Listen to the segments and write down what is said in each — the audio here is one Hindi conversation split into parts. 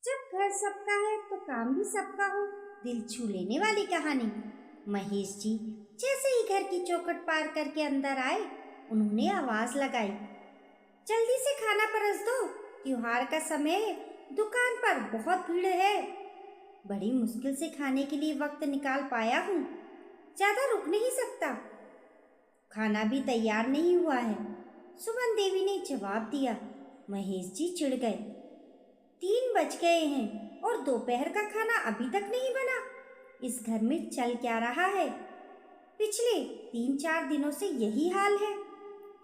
जब घर सबका है तो काम भी सबका हो, दिल छू लेने वाली कहानी। महेश जी जैसे ही घर की चौखट पार करके अंदर आए, उन्होंने आवाज लगाई, जल्दी से खाना परस दो, त्योहार का समय है, दुकान पर बहुत भीड़ है। बड़ी मुश्किल से खाने के लिए वक्त निकाल पाया हूँ, ज्यादा रुक नहीं सकता। खाना भी तैयार नहीं हुआ है, सुमन देवी ने जवाब दिया। महेश जी चिढ़ गए, 3 बज गए हैं और दोपहर का खाना अभी तक नहीं बना। इस घर में चल क्या रहा है? पिछले 3-4 दिनों से यही हाल है।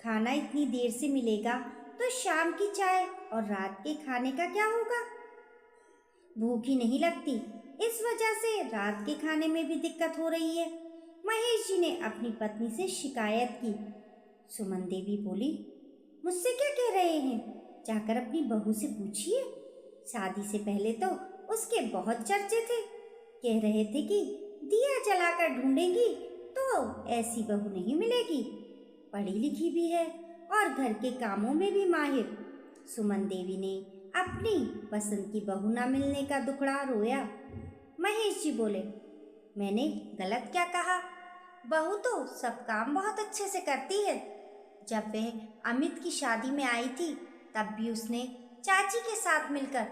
खाना इतनी देर से मिलेगा तो शाम की चाय और रात के खाने का क्या होगा? भूख ही नहीं लगती, इस वजह से रात के खाने में भी दिक्कत हो रही है। महेश जी ने अपनी पत्नी से शिकायत की। सुमन देवी बोली, मुझसे क्या कह रहे हैं? जाकर अपनी बहू से पूछिए। शादी से पहले तो उसके बहुत चर्चे थे, कह रहे थे कि दिया जलाकर ढूंढेंगी तो ऐसी बहू नहीं मिलेगी, पढ़ी लिखी भी है और घर के कामों में भी माहिर। सुमन देवी ने अपनी पसंद की बहू ना मिलने का दुखड़ा रोया। महेश जी बोले, मैंने गलत क्या कहा? बहू तो सब काम बहुत अच्छे से करती है। जब वह अमित की शादी में आई थी तब भी उसने चाची के साथ मिलकर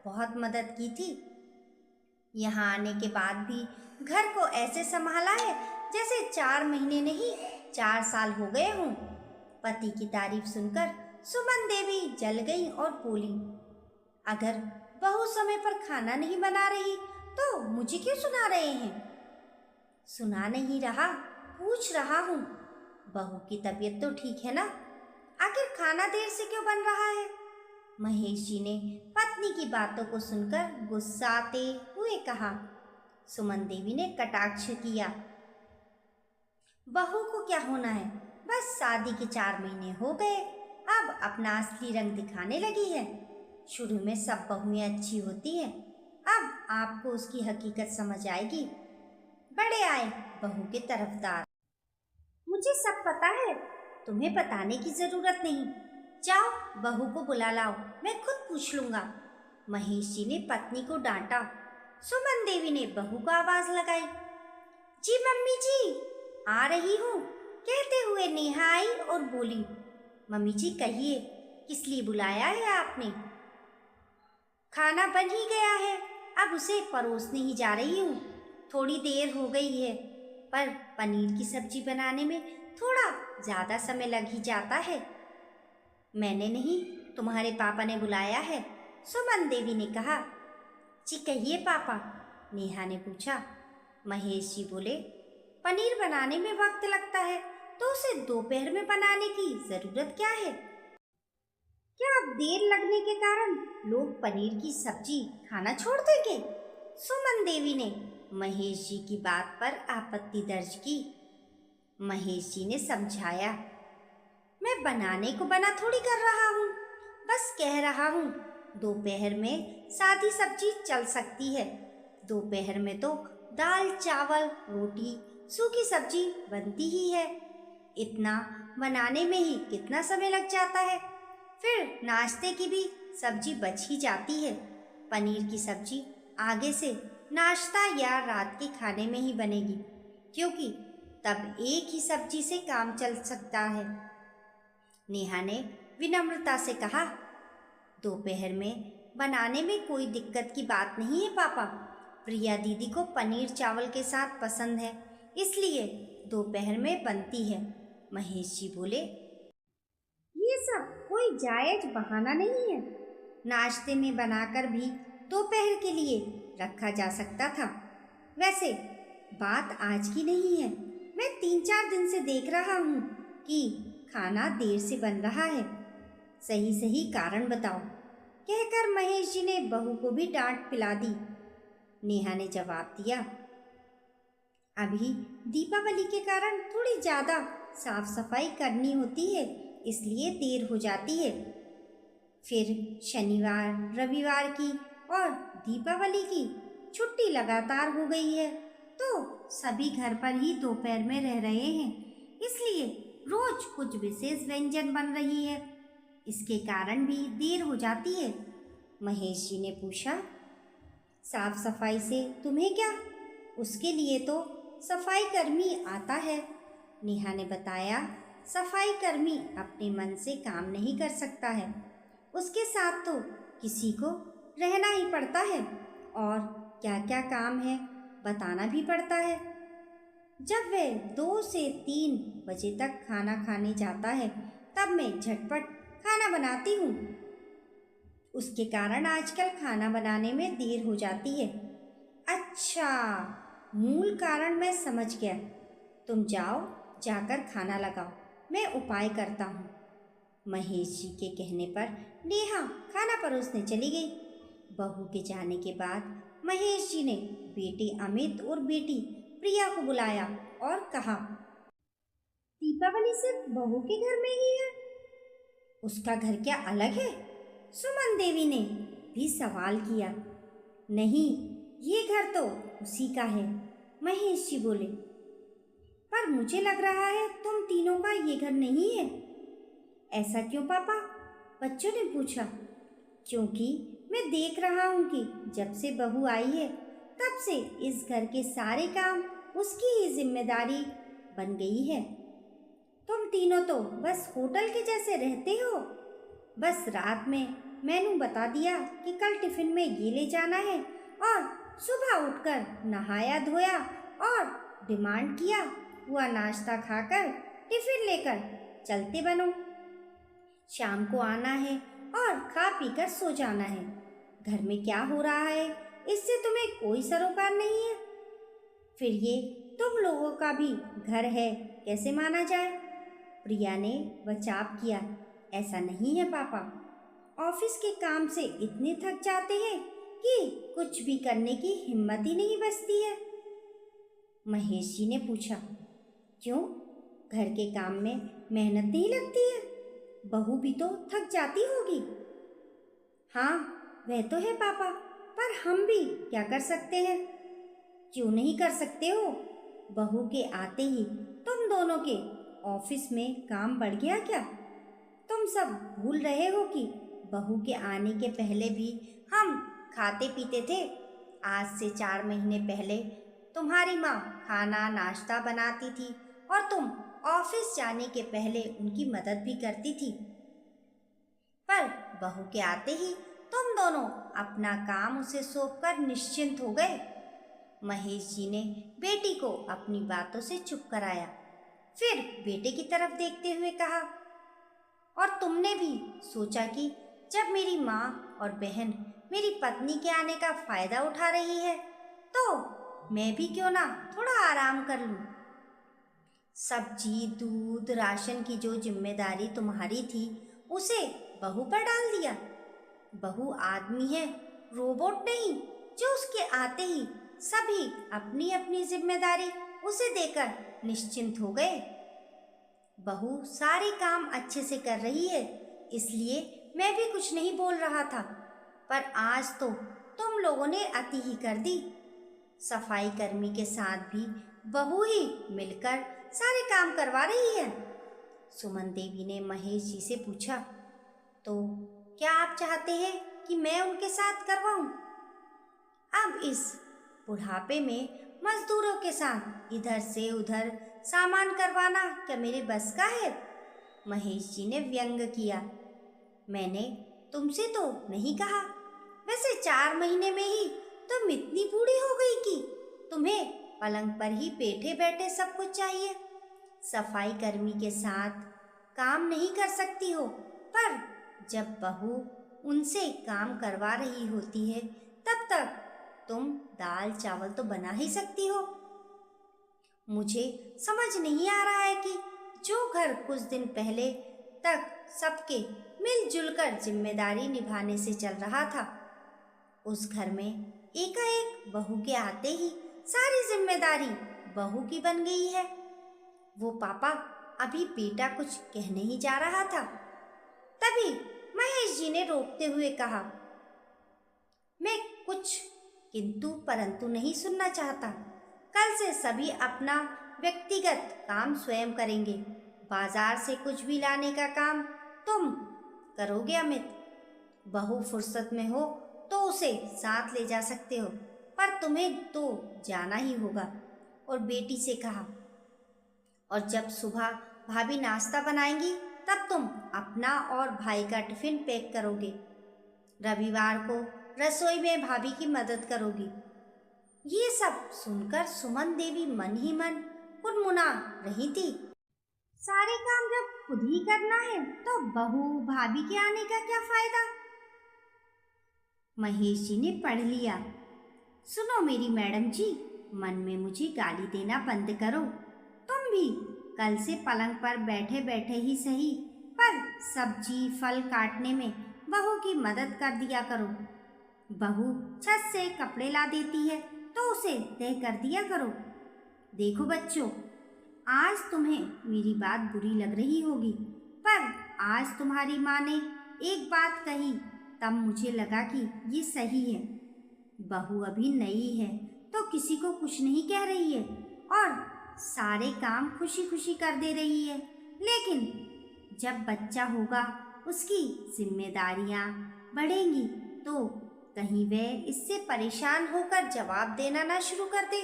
बहुत मदद की थी। यहाँ आने के बाद भी घर को ऐसे संभाला है जैसे 4 महीने नहीं 4 साल हो गए हों। पति की तारीफ सुनकर सुमन देवी जल गई और बोली, अगर बहू समय पर खाना नहीं बना रही तो मुझे क्यों सुना रहे हैं? सुना नहीं रहा, पूछ रहा हूँ। बहू की तबीयत तो ठीक है ना? आखिर खाना देर से क्यों बन रहा है? महेश जी ने पत्नी की बातों को सुनकर गुस्साते हुए कहा। सुमन देवी ने कटाक्ष किया, बहू को क्या होना है, बस शादी के 4 महीने हो गए, अब अपना असली रंग दिखाने लगी है। शुरू में सब बहुएं अच्छी होती हैं, अब आपको उसकी हकीकत समझ आएगी। बड़े आए बहू के तरफदार। मुझे सब पता है, तुम्हें बताने की जरूरत नहीं। जाओ बहू को बुला लाओ, मैं खुद पूछ लूंगा। महेश जी ने पत्नी को डांटा। सुमन देवी ने बहू को आवाज लगाई, जी मम्मी जी, आ रही हूँ, कहते हुए नेहा आई और बोली, मम्मी जी कहिए, किस लिए बुलाया है आपने? खाना बन ही गया है, अब उसे परोसने ही जा रही हूँ। थोड़ी देर हो गई है, पर पनीर की सब्जी बनाने में थोड़ा ज़्यादा समय लग ही जाता है। मैंने नहीं, तुम्हारे पापा ने बुलाया है, सुमन देवी ने कहा। जी कहिए पापा, नेहा ने पूछा। महेश जी बोले, पनीर बनाने में वक्त लगता है तो उसे दोपहर में बनाने की ज़रूरत क्या है? क्या अब देर लगने के कारण लोग पनीर की सब्जी खाना छोड़ देंगे? सुमन देवी ने महेश जी की बात पर आपत्ति दर्ज की। महेश जी ने समझाया, मैं बनाने को बना थोड़ी कर रहा हूँ, बस कह रहा हूँ दोपहर में सादी सब्जी चल सकती है। दोपहर में तो दाल चावल रोटी सूखी सब्जी बनती ही है, इतना बनाने में ही कितना समय लग जाता है। फिर नाश्ते की भी सब्जी बच ही जाती है। पनीर की सब्जी आगे से नाश्ता या रात के खाने में ही बनेगी, क्योंकि तब एक ही सब्जी से काम चल सकता है। नेहा ने विनम्रता से कहा, दोपहर में बनाने में कोई दिक्कत की बात नहीं है पापा। प्रिया दीदी को पनीर चावल के साथ पसंद है, इसलिए दोपहर में बनती है। महेश जी बोले, ये सब कोई जायज बहाना नहीं है। नाश्ते में बनाकर भी दोपहर के लिए रखा जा सकता था। वैसे बात आज की नहीं है, मैं 3-4 दिन से देख रहा हूँ कि खाना देर से बन रहा है। सही सही कारण बताओ, कहकर महेश जी ने बहू को भी डांट पिला दी। नेहा ने जवाब दिया, अभी दीपावली के कारण थोड़ी ज़्यादा साफ सफाई करनी होती है, इसलिए देर हो जाती है। फिर शनिवार रविवार की और दीपावली की छुट्टी लगातार हो गई है, तो सभी घर पर ही दोपहर में रह रहे हैं, इसलिए रोज कुछ विशेष व्यंजन बन रही है, इसके कारण भी देर हो जाती है। महेश जी ने पूछा, साफ सफाई से तुम्हें क्या, उसके लिए तो सफाई कर्मी आता है। नेहा ने बताया, सफाई कर्मी अपने मन से काम नहीं कर सकता है, उसके साथ तो किसी को रहना ही पड़ता है और क्या क्या काम है बताना भी पड़ता है। जब वह 2 से 3 बजे तक खाना खाने जाता है तब मैं झटपट खाना बनाती हूँ। उसके कारण आजकल खाना बनाने में देर हो जाती है। अच्छा, मूल कारण मैं समझ गया। तुम जाओ, जाकर खाना लगाओ, मैं उपाय करता हूँ। महेश जी के कहने पर नेहा खाना परोसने चली गई। बहू के जाने के बाद महेश जी ने बेटे अमित और बेटी प्रिया को बुलाया और कहा, दीपावली सिर्फ बहू के घर में ही है, उसका घर क्या अलग है? सुमन देवी ने भी सवाल किया। नहीं, ये घर तो उसी का है, महेश जी बोले। पर मुझे लग रहा है तुम तीनों का ये घर नहीं है। ऐसा क्यों पापा? बच्चों ने पूछा। क्योंकि मैं देख रहा हूँ कि जब से बहू आई है तब से इस घर के सारे काम उसकी ही जिम्मेदारी बन गई है। तुम तीनों तो बस होटल के जैसे रहते हो। बस रात में मेनू बता दिया कि कल टिफिन में ये ले जाना है और सुबह उठकर नहाया धोया और डिमांड किया हुआ नाश्ता खाकर टिफिन लेकर चलते बनो। शाम को आना है और खा पीकर सो जाना है। घर में क्या हो रहा है इससे तुम्हें कोई सरोकार नहीं है। फिर ये तुम लोगों का भी घर है कैसे माना जाए? प्रिया ने बचाव किया। ऐसा नहीं है पापा, ऑफिस के काम से इतने थक जाते हैं कि कुछ भी करने की हिम्मत ही नहीं बचती है। महेश जी ने पूछा, क्यों, घर के काम में मेहनत नहीं लगती है? बहू भी तो थक जाती होगी। हाँ, वह तो है पापा, पर हम भी क्या कर सकते हैं? क्यों नहीं कर सकते हो? बहू के आते ही तुम दोनों के ऑफिस में काम बढ़ गया क्या? तुम सब भूल रहे हो कि बहू के आने के पहले भी हम खाते पीते थे। आज से 4 महीने पहले तुम्हारी माँ खाना नाश्ता बनाती थी और तुम ऑफिस जाने के पहले उनकी मदद भी करती थी। पर बहू के आते ही तुम दोनों अपना काम उसे सौंपकर निश्चिंत हो गए। महेश जी ने बेटी को अपनी बातों से चुप कराया। फिर बेटे की तरफ देखते हुए कहा, और तुमने भी सोचा कि जब मेरी माँ और बहन मेरी पत्नी के आने का फायदा उठा रही है तो मैं भी क्यों ना थोड़ा आराम कर लूं। सब्जी दूध राशन की जो जिम्मेदारी तुम्हारी थी उसे बहू पर डाल दिया। बहू आदमी है, रोबोट नहीं, जो उसके आते ही सभी अपनी अपनी जिम्मेदारी उसे देकर निश्चिंत हो गए। बहू सारे काम अच्छे से कर रही है, इसलिए मैं भी कुछ नहीं बोल रहा था। पर आज तो तुम लोगों ने अति ही कर दी। सफाई कर्मी के साथ भी बहू ही मिलकर सारे काम करवा रही है। सुमन देवी ने महेश जी से पूछा, तो क्या आप चाहते हैं कि मैं उनके साथ करवाऊं? अब इस बुढ़ापे में मजदूरों के साथ इधर से उधर सामान करवाना क्या मेरे बस का है? महेश जी ने व्यंग किया। मैंने तुमसे तो नहीं कहा। वैसे 4 महीने में ही तुम इतनी बूढ़ी हो गई कि तुम्हें पलंग पर ही बैठे बैठे सब कुछ चाहिए। सफाई कर्मी के साथ काम नहीं कर सकती हो, पर जब बहू उनसे काम करवा रही होती है तब तक तुम दाल चावल तो बना ही सकती हो। मुझे समझ नहीं आ रहा है कि जो घर कुछ दिन पहले तक सबके मिलजुल कर जिम्मेदारी निभाने से चल रहा था, उस घर में एकाएक बहू के आते ही सारी जिम्मेदारी बहू की बन गई है। वो पापा, अभी बेटा कुछ कहने ही जा रहा था, तभी महेश जी ने रोकते हुए कहा, मैं कुछ किंतु परंतु नहीं सुनना चाहता। कल से सभी अपना व्यक्तिगत काम स्वयं करेंगे। बाजार से कुछ भी लाने का काम तुम करोगे अमित। बहू फुर्सत में हो तो उसे साथ ले जा सकते हो, पर तुम्हें तो जाना ही होगा। और बेटी से कहा, और जब सुबह भाभी नाश्ता बनाएंगी तब तुम अपना और भाई का टिफिन पैक करोगे। रविवार को रसोई में भाभी की मदद करोगी। ये सब सुनकर सुमन देवी मन ही मन कुनमुना रही थी। सारे काम जब खुद ही करना है तो बहू भाभी के आने का क्या फायदा। महेश जी ने पढ़ लिया। सुनो मेरी मैडम जी, मन में मुझे गाली देना बंद करो। तुम भी कल से पलंग पर बैठे बैठे ही सही, पर सब्जी फल काटने में बहू की मदद कर दिया करो। बहू छत से कपड़े ला देती है तो उसे तय कर दिया करो। देखो बच्चों, आज तुम्हें मेरी बात बुरी लग रही होगी, पर आज तुम्हारी माँ ने एक बात कही तब मुझे लगा कि ये सही है। बहू अभी नई है तो किसी को कुछ नहीं कह रही है और सारे काम खुशी खुशी कर दे रही है, लेकिन जब बच्चा होगा उसकी जिम्मेदारियां बढ़ेंगी तो कहीं वह इससे परेशान होकर जवाब देना ना शुरू कर दे।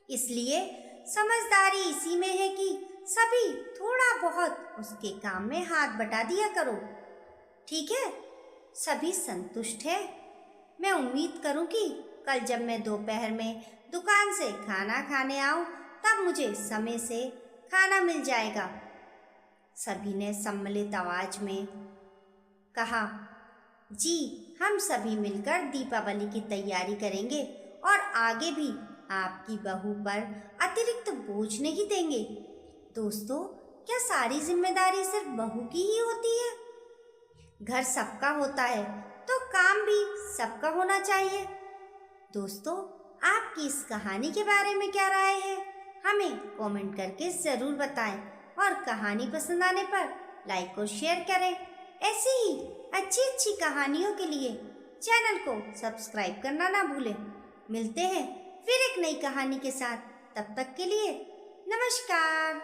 इसलिए समझदारी इसी में है कि सभी थोड़ा बहुत उसके काम में हाथ बटा दिया करो। ठीक है, सभी संतुष्ट है। मैं उम्मीद करूं कि कल जब मैं दोपहर में दुकान से खाना खाने आऊं तब मुझे समय से खाना मिल जाएगा। सभी ने सम्मिलित आवाज में कहा, जी हम सभी मिलकर दीपावली की तैयारी करेंगे और आगे भी आपकी बहू पर अतिरिक्त बोझ नहीं देंगे। दोस्तों, क्या सारी जिम्मेदारी सिर्फ बहू की ही होती है? घर सबका होता है तो काम भी सबका होना चाहिए। दोस्तों, आपकी इस कहानी के बारे में क्या राय है, हमें कमेंट करके ज़रूर बताएं और कहानी पसंद आने पर लाइक और शेयर करें। ऐसी ही अच्छी अच्छी कहानियों के लिए चैनल को सब्सक्राइब करना ना भूलें। मिलते हैं फिर एक नई कहानी के साथ, तब तक के लिए नमस्कार।